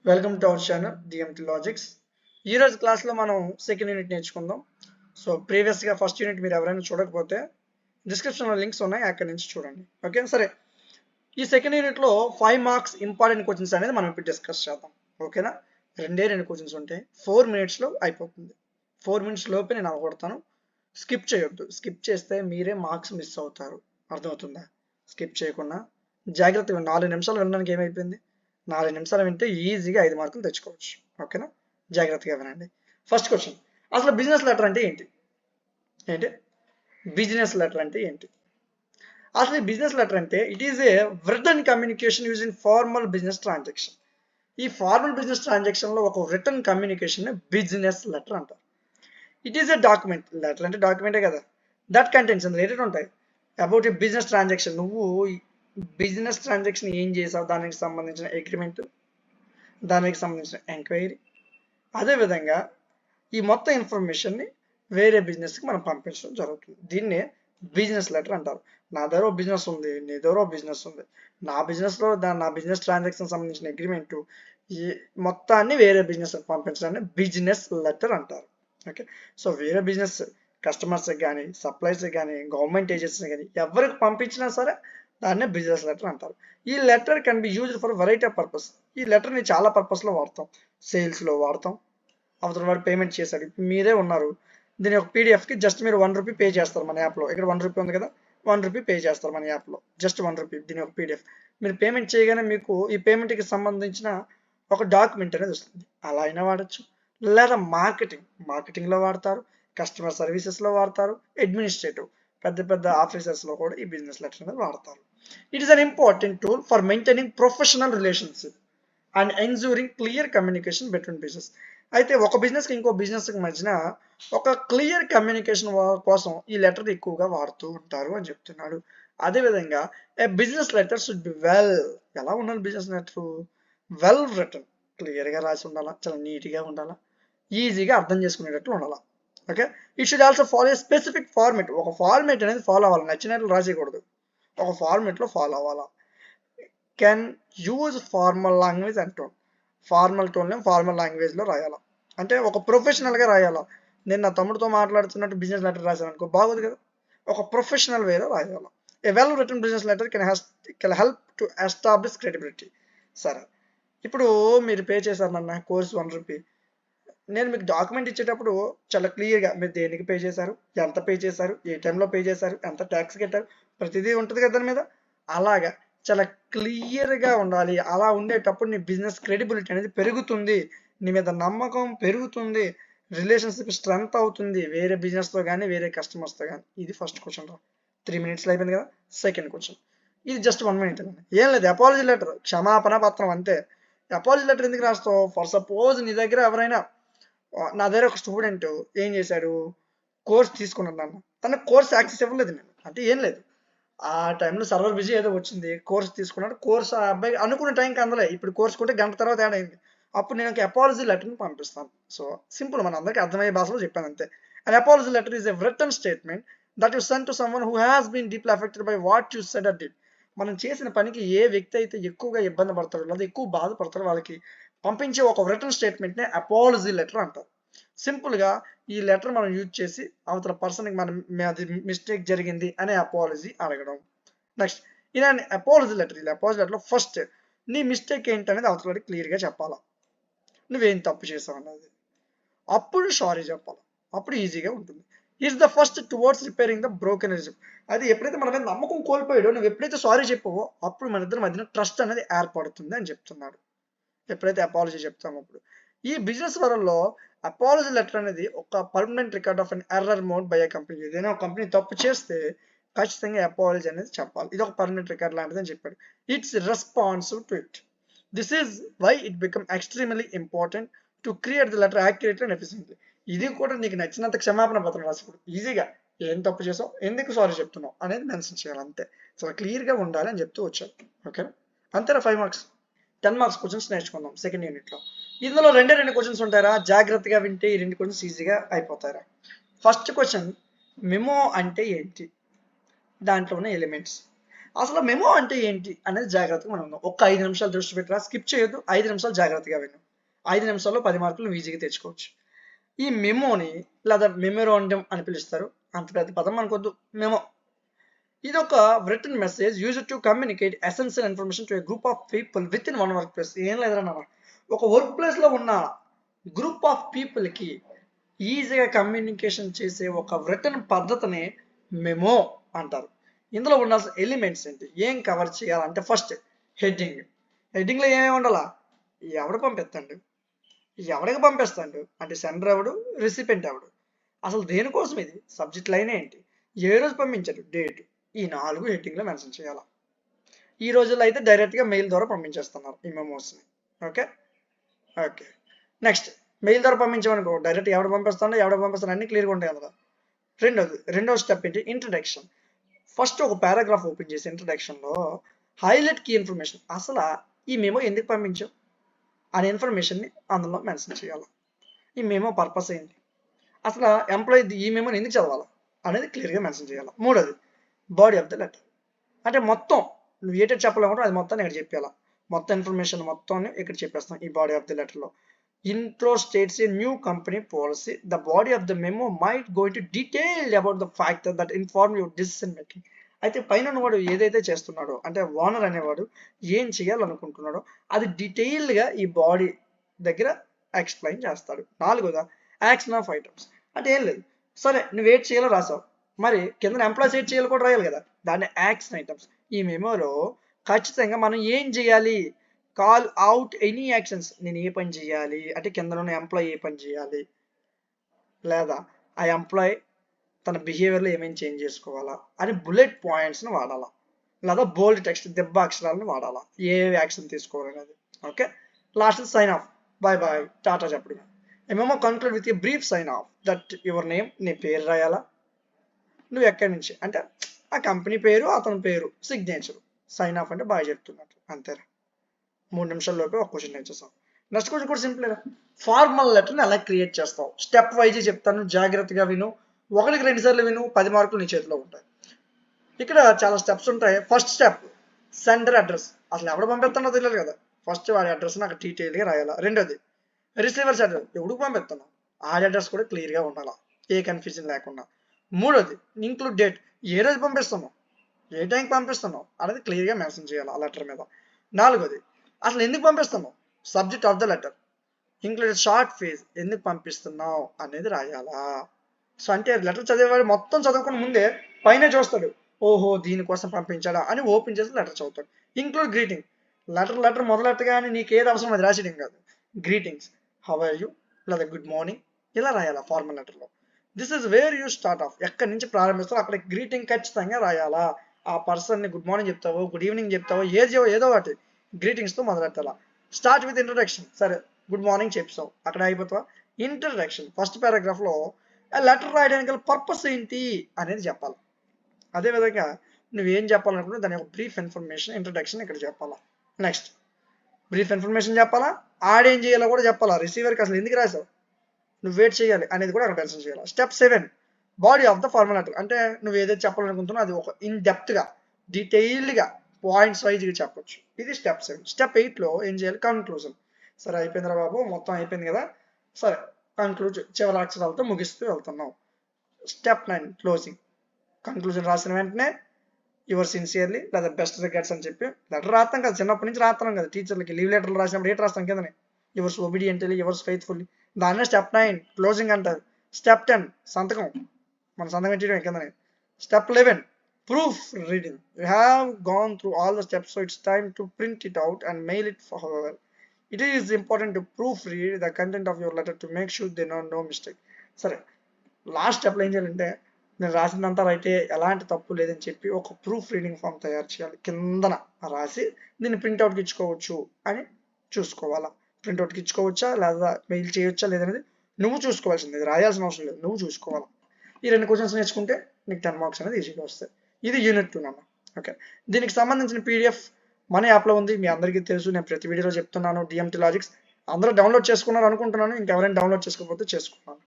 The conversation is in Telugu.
Welcome to our channel DMT logics. ఈరోజు క్లాస్లో మనం సెకండ్ యూనిట్ నేర్చుకుందాం. సో ప్రీవియస్గా ఫస్ట్ యూనిట్ మీరు ఎవరైనా చూడకపోతే డిస్క్రిప్షన్లో లింక్స్ ఉన్నాయి, అక్కడి నుంచి చూడండి. ఓకే, సరే. ఈ సెకండ్ యూనిట్లో 5 మార్క్స్ ఇంపార్టెంట్ క్వశ్చన్స్ అనేది మనం ఇప్పుడు డిస్కస్ చేద్దాం. ఓకేనా? రెండు క్వశ్చన్స్ ఉంటాయి, 4 మినిట్స్లో అయిపోతుంది. 4 మినిట్స్ లోపే నేను అవగొడతాను. స్కిప్ చేయొద్దు, స్కిప్ చేస్తే మీరే మార్క్స్ మిస్ అవుతారు. అర్థమవుతుందా? స్కిప్ చేయకుండా జాగ్రత్తగా 4 నిమిషాలు వినడానికి ఏమైపోయింది, 4 నిమిషాలు వింటే ఈజీగా 5 మార్కులు తెచ్చుకోవచ్చు. ఓకేనా? జాగ్రత్తగా వినండి. ఫస్ట్ క్వశ్చన్, అసలు బిజినెస్ లెటర్ అంటే ఏంటి? బిజినెస్ లెటర్ అంటే ఏంటి? అసలు ఈ బిజినెస్ లెటర్ అంటే it is a return communication use in formal business transaction. ఈ ఫార్మల్ బిజినెస్ ట్రాన్సాక్షన్ లో ఒక రిటర్న్ కమ్యూనికేషన్ బిజినెస్ లెటర్ అంటారు. It is a document, letter అంటే డాక్యుమెంటే కదా, దట్ కంటెంట్స్ రిలేటెడ్ ఉంటాయి అబౌట్ ఏ బిజినెస్ ట్రాన్సాక్షన్. నువ్వు బిజినెస్ ట్రాన్సాక్షన్ ఏం చేసావు, దానికి సంబంధించిన అగ్రిమెంట్, దానికి సంబంధించిన ఎంక్వైరీ, అదేవిధంగా ఈ మొత్తం ఇన్ఫర్మేషన్ని వేరే బిజినెస్కి మనం పంపించడం జరుగుతుంది. దీన్నే బిజినెస్ లెటర్ అంటారు. నా దగ్గర ఒక బిజినెస్ ఉంది, నీ దగ్గర ఒక బిజినెస్ ఉంది, నా బిజినెస్లో నా బిజినెస్ ట్రాన్సాక్షన్ సంబంధించిన అగ్రిమెంటు ఈ మొత్తాన్ని వేరే బిజినెస్ పంపించడాన్ని బిజినెస్ లెటర్ అంటారు. ఓకే, సో వేరే బిజినెస్ కస్టమర్స్కి కానీ, సప్లైస్కి కానీ, గవర్నమెంట్ ఏజెన్సీకి కానీ ఎవరికి పంపించినా సరే దాన్నే బిజినెస్ లెటర్ అంటారు. ఈ letter can be used for variety of purpose. ఈ లెటర్ని చాలా పర్పస్లో వాడతాం. సేల్స్లో వాడతాం, అవతల వాడు పేమెంట్ చేశాడు, ఇప్పుడు మీరే ఉన్నారు, దీని ఒక పీడిఎఫ్కి జస్ట్ మీరు ₹1 పే చేస్తారు మన యాప్లో. ఇక్కడ ₹1 ఉంది కదా, ₹1 పే చేస్తారు మన యాప్లో, జస్ట్ ₹1. దీని ఒక పీడిఎఫ్ మీరు పేమెంట్ చేయగానే మీకు ఈ పేమెంట్కి సంబంధించిన ఒక డాక్యుమెంట్ అనేది వస్తుంది. అలా అయినా వాడచ్చు, లేదా మార్కెటింగ్లో వాడతారు, కస్టమర్ సర్వీసెస్లో వాడతారు, అడ్మినిస్ట్రేటివ్ పెద్ద పెద్ద ఆఫీసర్స్లో కూడా ఈ బిజినెస్ లెటర్ అనేది వాడతారు. It is an important tool for maintaining professional relationship and ఎన్జూరింగ్ clear communication between business. అయితే ఒక బిజినెస్కి ఇంకో బిజినెస్కి మధ్యన ఒక క్లియర్ కమ్యూనికేషన్ కోసం ఈ లెటర్ ఎక్కువగా వాడుతూ ఉంటారు అని చెప్తున్నాడు. అదేవిధంగా ఏ బిజినెస్ లెటర్ షుడ్ బి ఎలా ఉండాలి బిజినెస్ లెటర్? వెల్ రిటర్న్, క్లియర్గా రాసి ఉండాలా, చాలా నీట్గా ఉండాలా, ఈజీగా అర్థం చేసుకునేటట్లు ఉండాలా. Okay, it should also follow a specific format. ఒక ఫార్మేట్ అనేది ఫాలో అవ్వాలి, నచ్చినట్లు రాసేయకూడదు, ఒక ఫార్మేట్లో ఫాలో అవ్వాలా. Can use formal language and tone. Formal టోన్లో ఫార్మల్ లాంగ్వేజ్లో రాయాలా, అంటే ఒక ప్రొఫెషనల్గా రాయాలా. నేను నా తమ్ముడితో మాట్లాడుతున్నట్టు బిజినెస్ లెటర్ రాశాను అనుకో, బాగోదు కదా. ఒక ప్రొఫెషనల్ వేలో రాయాలా. A well written business letter can help to establish credibility. సరే, ఇప్పుడు మీరు పే చేశారు నన్న కోర్స్ ₹1. నేను మీకు డాక్యుమెంట్ ఇచ్చేటప్పుడు చాలా క్లియర్గా మీరు దేనికి పే చేశారు, ఎంత పే చేశారు, ఏ టైంలో పే చేశారు, ఎంత ట్యాక్స్ కట్టారు, ప్రతిదీ ఉంటుంది కదా దాని మీద. అలాగా చాలా క్లియర్గా ఉండాలి. అలా ఉండేటప్పుడు నీ బిజినెస్ క్రెడిబిలిటీ అనేది పెరుగుతుంది, నీ మీద నమ్మకం పెరుగుతుంది, రిలేషన్షిప్ స్ట్రెంగ్త్ అవుతుంది వేరే బిజినెస్తో కానీ వేరే కస్టమర్స్తో కానీ. ఇది ఫస్ట్ క్వశ్చన్ రా, 3 మినిట్స్లో అయిపోయింది కదా. సెకండ్ క్వశ్చన్, ఇది జస్ట్ 1 మినిట్, ఏం లేదు, అపాలజీ లెటర్, క్షమాపణ పత్రం అంతే. అపాలజీ లెటర్ ఎందుకు రాస్తావు? ఫర్ సపోజ్ నీ దగ్గర ఎవరైనా, నా దగ్గర ఒక స్టూడెంట్ ఏం చేశాడు, కోర్స్ తీసుకున్నాను నన్ను, తన కోర్స్ యాక్సెస్ ఇవ్వలేదు నేను, అంటే ఏం లేదు, ఆ టైంలో సర్వర్ బిజీ ఏదో వచ్చింది, కోర్స్ తీసుకున్నాడు, కోర్స్ ఆ అబ్బాయి అనుకున్న టైంకి అందలే. ఇప్పుడు కోర్స్ కొంటే గంట తర్వాత యాడ్ అయింది, అప్పుడు నేను ఒక అపాలజీ లెటర్ని పంపిస్తాను. సో సింపుల్, మన అందరికీ అర్థమయ్యే భాషలో చెప్పాను అంతే. An apology letter is a written statement that you send to someone who has been deeply affected by what you said or did. మనం చేసిన పనికి ఏ వ్యక్తి అయితే ఎక్కువగా ఇబ్బంది పడతారో లేదా ఎక్కువ బాధపడతారో వాళ్ళకి పంపించే ఒక రిటర్న్ స్టేట్మెంట్నే అపాలజీ లెటర్ అంటారు. సింపుల్గా ఈ లెటర్ మనం యూజ్ చేసి అవతల పర్సన్కి మనం అది మిస్టేక్ జరిగింది అనే అపాలజీ అడగడం. Next, in an apology letter, ఈ అపాలజీ లెటర్లో ఫస్ట్ నీ మిస్టేక్ ఏంటనేది అవతలకి క్లియర్గా చెప్పాలా, నువ్వేం తప్పు చేసావు అన్నది, అప్పుడు సారీ చెప్పాలి, అప్పుడు ఈజీగా ఉంటుంది. Is the first towards repairing the broken relationship. అది ఎప్పుడైతే మన మీద నమ్మకం కోల్పోయాడో, నువ్వు ఎప్పుడైతే సారీ చెప్పావో అప్పుడు మన ఇద్దరి మధ్యన ట్రస్ట్ అనేది ఏర్పడుతుంది అని చెప్తున్నాడు. ఎప్పుడైతే అపాలజీ చెప్తామో అప్పుడు. ఈ బిజినెస్ వరల్డ్లో అపాలజీ లెటర్ అనేది ఒక permanent record of an error mode by a company. ఏదైనా ఒక కంపెనీ తప్పు చేస్తే ఖచ్చితంగా అపాలజీ అనేది చెప్పాలి, ఇది ఒక పర్మనెంట్ రికార్డ్ లాంటిది అని చెప్పాడు. It's responsive to it. This is why it become extremely important to create the letter accurately and efficiently. ఇది కూడా నీకు నచ్చినంత క్షమాపణ పత్రం రాసినప్పుడు ఈజీగా ఏం తప్పు చేసావు, ఎందుకు సారీ చెప్తున్నావు అనేది మెన్షన్ చేయాలి, అంతే. చాలా క్లియర్గా ఉండాలి అని చెప్తూ వచ్చారు. ఓకేనా? అంతేనా? 5 మార్క్స్. 10 మార్క్స్ క్వశ్చన్స్ నేర్చుకుందాం సెకండ్ యూనిట్లో. ఇందులో రెండు క్వశ్చన్స్ ఉంటారా, జాగ్రత్తగా వింటే ఈ 2 క్వశ్చన్స్ ఈజీగా అయిపోతారా. ఫస్ట్ క్వశ్చన్, మెమో అంటే ఏంటి, దాంట్లో ఉన్న ఎలిమెంట్స్. అసలు మెమో అంటే ఏంటి అనేది జాగ్రత్తగా మనం ఉందాం. ఒక్క 5 నిమిషాలు దృష్టి పెట్టరా, స్కిప్ చేయొద్దు. 5 నిమిషాలు జాగ్రత్తగా విను. 5 నిమిషాల్లో 10 మార్కులు నువ్వు ఈజీగా తెచ్చుకోవచ్చు. ఈ మెమోని లేదా మెమోరాండం అని పిలుస్తారు. అంత పెద్ద పదం అనుకోవద్దు. మెమో ఇది ఒక written message used to communicate essential information to A group of people with in one work place. ఏం లేదురా నాన్న, ఒక వర్క్ ప్లేస్ లో ఉన్న గ్రూప్ ఆఫ్ పీపుల్ కి ఈజీగా కమ్యూనికేషన్ చేసే ఒక written పద్ధతిని మెమో అంటారు. ఇందులో ఉన్న ఎలిమెంట్స్ ఏంటి, ఏం కవర్ చేయాలంటే ఫస్ట్ హెడ్డింగ్. హెడ్డింగ్ లో ఏమేమి ఉండాలా, ఎవడు పంపిస్తాడు, ఎవడికి పంపిస్తాడు అంటే సెండర్ ఎవడు, రిసిపెంట్ ఎవడు, అసలు దేనికోసం ఇది, సబ్జెక్ట్ లైన్ ఏంటి, ఏ రోజు పంపించాడు, డేట్, ఈ 4 హెడ్డింగ్ లో మెన్షన్ చేయాలి. ఈ రోజుల్లో అయితే డైరెక్ట్ గా మెయిల్ ద్వారా పంపించేస్తున్నారు ఈ మెమోస్ ని. ఓకే ఓకే నెక్స్ట్, మెయిల్ ద్వారా పంపించామనుకో డైరెక్ట్ ఎవడు పంపిస్తాను అన్ని క్లియర్గా ఉంటాయి అందులో. రెండో స్టెప్ ఏంటి, ఇంట్రడక్షన్. ఫస్ట్ ఒక పారాగ్రాఫ్ ఓపెన్ చేసి ఇంట్రడక్షన్ లో హైలైట్ కీ ఇన్ఫర్మేషన్, అసలు ఈ మెమో ఎందుకు పంపించాం అనే ఇన్ఫర్మేషన్ ని అందులో మెన్షన్ చేయాలి. ఈ మెమో పర్పస్ ఏంటి, అసలు ఎంప్లాయీ ఈ మెమోని ఎందుకు చదవాలి అనేది క్లియర్గా మెన్షన్ చేయాలి. మూడోది బాడీ ఆఫ్ ద లెటర్, అంటే మొత్తం నువ్వు ఏటైతే చెప్పాలనుకుంటే అది మొత్తం ఇక్కడ చెప్పేయాలా. మొత్తం ఇన్ఫర్మేషన్ మొత్తం ఇక్కడ చెప్పేస్తాం ఈ బాడీ ఆఫ్ ద లెటర్ లో. Intro states a new company policy, the body of the memo might go into detail about the factor that inform your decision making. అయితే పైన ఉన్నవాడు ఏదైతే చేస్తున్నాడో అంటే ఓనర్ అనేవాడు ఏం చేయాలనుకుంటున్నాడో అది డీటెయిల్డ్ గా ఈ బాడీ దగ్గర ఎక్స్ప్లెయిన్ చేస్తాడు. నాలుగోదా యాక్షన్ ఆఫ్ ఐటమ్స్, అంటే ఏం లేదు, సరే నువ్వు ఏడ్ చేయాలో రాసావు, మరి కింద ఎంప్లాయీస్ ఏడ్ చేయాలి కూడా రాయాలి కదా, దాన్ని యాక్షన్ ఐటమ్స్. ఈ మెమోలో ఖచ్చితంగా మనం ఏం చేయాలి, కాల్ అవుట్ ఎనీ యాక్షన్స్, నేను ఏ పని చేయాలి అంటే కింద ఉన్న ఎంప్లాయీ ఏ పని చేయాలి, లేదా ఆ ఎంప్లాయీ తన బిహేవియర్లో ఏమేమి చేంజ్ చేసుకోవాలా అని బుల్లెట్ పాయింట్స్ని వాడాలా, లేదా బోల్డ్ టెక్స్ట్ దెబ్బ అక్షరాలను వాడాలా, ఏ యాక్షన్ తీసుకోవాలనేది. Okay last sign off, bye bye టాటా చెప్పడం. ఏమేమో conclude with a brief sign off that your name, నీ పేరు రాయాలా, నువ్వు ఎక్కడి నుంచి అంటే ఆ కంపెనీ పేరు, అతని పేరు, సిగ్నేచర్, సైన్ ఆఫ్ అంటే బాగా చెప్తున్నట్టు అంతేరా. 3 నిమిషాల్లోపే ఒక క్వశ్చన్ నేర్చేస్తాం. నెక్స్ట్ క్వశ్చన్ కూడా సింపుల్. ఫార్మల్ లెటర్ని ఎలా క్రియేట్ చేస్తావు, స్టెప్ వైజ్ చెప్తాను, జాగ్రత్తగా విను. 1కి 2 సార్లు విను, 10 మార్కులు నీ చేతిలో ఉంటాయి. ఇక్కడ చాలా స్టెప్స్ ఉంటాయి. ఫస్ట్ స్టెప్ సెండర్ అడ్రస్, అసలు ఎవడు పంపిస్తానో తెలియదు కదా, ఫస్ట్ వాడి అడ్రస్ నాకు డీటెయిల్గా రాయాలా. రెండోది రిసీవర్స్ అడ్రస్, ఎవడికి పంపిస్తాను ఆ అడ్రస్ కూడా క్లియర్గా ఉండాలా, ఏ కన్ఫ్యూజన్ లేకుండా. మూడోది ఇంక్లూడ్ డేట్, ఏ రోజు పంపిస్తున్నావు, ఏ టైంకి పంపిస్తున్నావు అనేది క్లియర్గా మెన్షన్ చేయాలి ఆ లెటర్ మీద. నాలుగోది అసలు ఎందుకు పంపిస్తున్నావు, subject of the letter, include short phrase, ఎందుకు పంపిస్తున్నావు అనేది రాయాలా. సో అంటే లెటర్ చదివేవాడు మొత్తం చదవకుండా ముందే పైన చూస్తాడు, ఓహో దీనికోసం పంపించాడా అని ఓపెన్ చేసి లెటర్ చదువుతాడు. ఇంక్లూడ్ గ్రీటింగ్, లెటర్ మొదలెట్టగానే నీకు ఏది అవసరం అది రాసేయడం కాదు, గ్రీటింగ్స్, హౌ ఆర్ యూ లేదా గుడ్ మార్నింగ్ ఇలా రాయాలా ఫార్మల్ లెటర్లో. This is where you start of, ఎక్కడి నుంచి ప్రారంభిస్తారో అక్కడ గ్రీటింగ్ ఖచ్చితంగా రాయాలా. ఆ పర్సన్ని గుడ్ మార్నింగ్ చెప్తావో, గుడ్ ఈవినింగ్ చెప్తావో, ఏదో ఒకటి గ్రీటింగ్స్తో మొదలెట్టాలా. స్టార్ట్ విత్ ఇంట్రడక్షన్, సరే గుడ్ మార్నింగ్ చెప్తావు అక్కడ అయిపోతావా. ఇంట్రడక్షన్ ఫస్ట్ పారాగ్రాఫ్లో లెటర్ రాయడానికి పర్పస్ ఏంటి అనేది చెప్పాలి. అదేవిధంగా నువ్వేం చెప్పాలనుకుంటే దాని యొక్క బ్రీఫ్ ఇన్ఫర్మేషన్ ఇంట్రడక్షన్ ఇక్కడ చెప్పాలా. నెక్స్ట్ బ్రీఫ్ ఇన్ఫర్మేషన్ చెప్పాలా, ఆడేం చేయాలో కూడా చెప్పాలా, రిసీవర్కి అసలు ఎందుకు రాసావు, నువ్వు వెయిట్ చేయాలి అనేది కూడా అక్కడ మెన్షన్ చేయాలి. Step 7 body of the formal letter, అంటే నువ్వు ఏదైతే చెప్పాలనుకుంటున్నావు అది ఒక ఇన్ డెప్త్గా డీటెయిల్డ్గా పాయింట్స్ వైజ్గా చెప్పొచ్చు. ఇది స్టెప్ 7. స్టెప్ 8లో ఏం చేయాలి, కన్క్లూజన్. సరే అయిపోయిందిరా బాబు, మొత్తం అయిపోయింది కదా, సరే కన్క్లూజ్ చివరి అక్షరాలతో ముగిస్తూ వెళ్తున్నావు. Step 9 closing. కన్క్లూజన్ రాసిన వెంటనే యువర్ సిన్సియర్లీ లేదా బెస్ట్ రిగార్డ్స్ అని చెప్పి లెటర్ రాస్తాం కదా, చిన్నప్పటి నుంచి రాస్తున్నాం కదా టీచర్లకి, లీవ్ లెటర్లు రాసినప్పుడు ఏంటి రాస్తాం కిందనే, యువర్స్ ఒబీడియంట్లీ, యువర్స్ ఫెయిత్ఫుల్లీ, దాన్నే స్టెప్ 9 క్లోజింగ్ అంటారు. స్టెప్ 10 సంతకం, మన సంతకం చేయడం కిందనే. Step 11 proof reading, you have gone through all the steps, so it's time to print it out and mail it for. It is important to proofread the content of your letter to make sure there are no mistake. సరే లాస్ట్ స్టెప్లో ఏం చేయాలంటే నేను రాసిందంతా రైతే ఎలాంటి తప్పు లేదని చెప్పి ఒక ప్రూఫ్ రీడింగ్ ఫామ్ తయారు చేయాలి, కిందన రాసి దీన్ని ప్రింట్అవుట్కి ఇచ్చుకోవచ్చు అని చూసుకోవాలా. ప్రింట్అవుట్కి ఇచ్చుకోవచ్చా లేదా మెయిల్ చేయొచ్చా లేదనేది నువ్వు చూసుకోవాల్సింది, ఇది రాయాల్సిన అవసరం లేదు, నువ్వు చూసుకోవాలి. ఈ 2 క్వశ్చన్స్ నేర్చుకుంటే నీకు 10 మార్క్స్ అనేది ఈజీగా వస్తాయి. ఇది యూనిట్ 2 నాన్న. ఓకే దీనికి సంబంధించిన పీడిఎఫ్ మన యాప్లో ఉంది, మీ అందరికీ తెలుసు, నేను ప్రతి వీడియోలో చెప్తున్నాను. డిఎంటీ లాజిక్స్ అందరూ డౌన్లోడ్ చేసుకున్నారు అనుకుంటున్నాను, ఇంకెవరైనా డౌన్లోడ్ చేసుకోకపోతే చేసుకున్నాను.